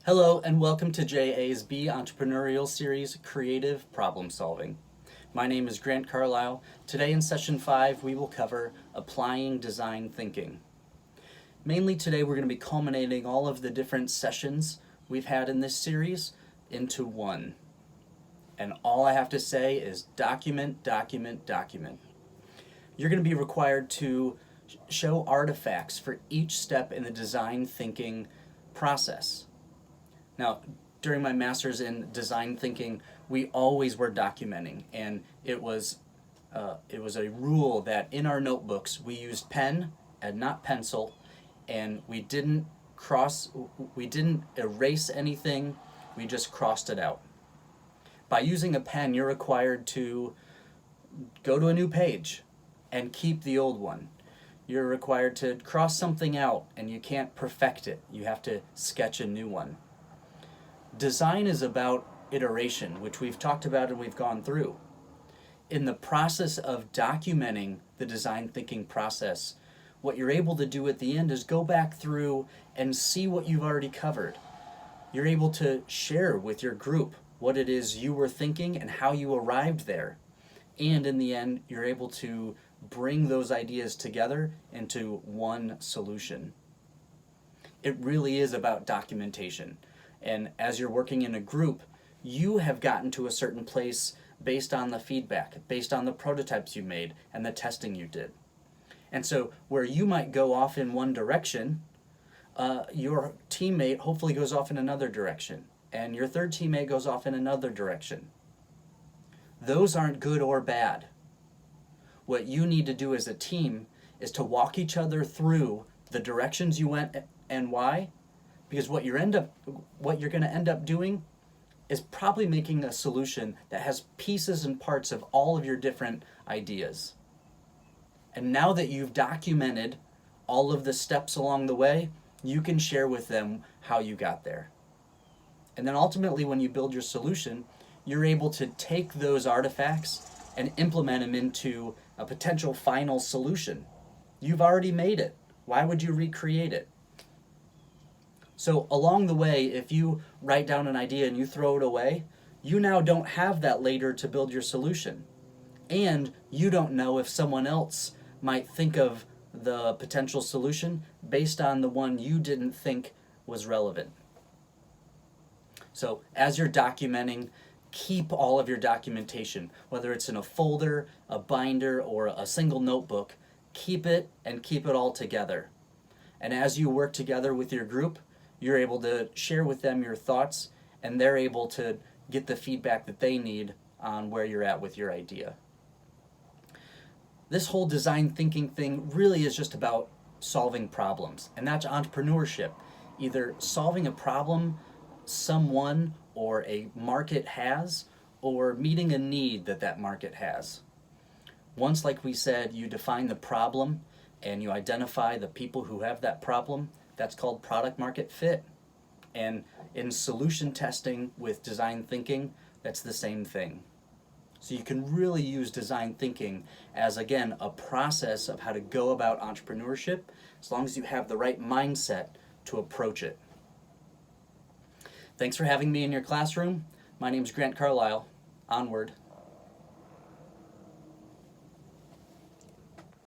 Hello and welcome to JA's B Entrepreneurial Series Creative Problem Solving. My name is Grant Carlisle. Today in session 5 we will cover applying design thinking. Mainly today we're going to be culminating all of the different sessions we've had in this series into one. And all I have to say is document, document, document. You're going to be required to show artifacts for each step in the design thinking process. Now, during my master's in design thinking, we always were documenting, and it was a rule that in our notebooks we used pen and not pencil, and we didn't erase anything, we just crossed it out. By using a pen, you're required to go to a new page and keep the old one. You're required to cross something out, and you can't perfect it. You have to sketch a new one. Design is about iteration, which we've talked about and we've gone through. In the process of documenting the design thinking process, what you're able to do at the end is go back through and see what you've already covered. You're able to share with your group what it is you were thinking and how you arrived there. And in the end, you're able to bring those ideas together into one solution. It really is about documentation. And as you're working in a group, you have gotten to a certain place based on the feedback, based on the prototypes you made and the testing you did. And so where you might go off in one direction, your teammate hopefully goes off in another direction, and your third teammate goes off in another direction. Those aren't good or bad. What you need to do as a team is to walk each other through the directions you went and why. Because what you're going to end up doing is probably making a solution that has pieces and parts of all of your different ideas. And now that you've documented all of the steps along the way, you can share with them how you got there. And then ultimately, when you build your solution, you're able to take those artifacts and implement them into a potential final solution. You've already made it. Why would you recreate it? So along the way, if you write down an idea and you throw it away, you now don't have that later to build your solution. And you don't know if someone else might think of the potential solution based on the one you didn't think was relevant. So as you're documenting, keep all of your documentation, whether it's in a folder, a binder, or a single notebook. Keep it and keep it all together. And as you work together with your group, you're able to share with them your thoughts, and they're able to get the feedback that they need on where you're at with your idea. This whole design thinking thing really is just about solving problems, and that's entrepreneurship. Either solving a problem someone or a market has, or meeting a need that market has. Once, like we said, you define the problem and you identify the people who have that problem, that's called product market fit. And in solution testing with design thinking, that's the same thing. So you can really use design thinking as, again, a process of how to go about entrepreneurship, as long as you have the right mindset to approach it. Thanks for having me in your classroom. My name is Grant Carlisle. Onward.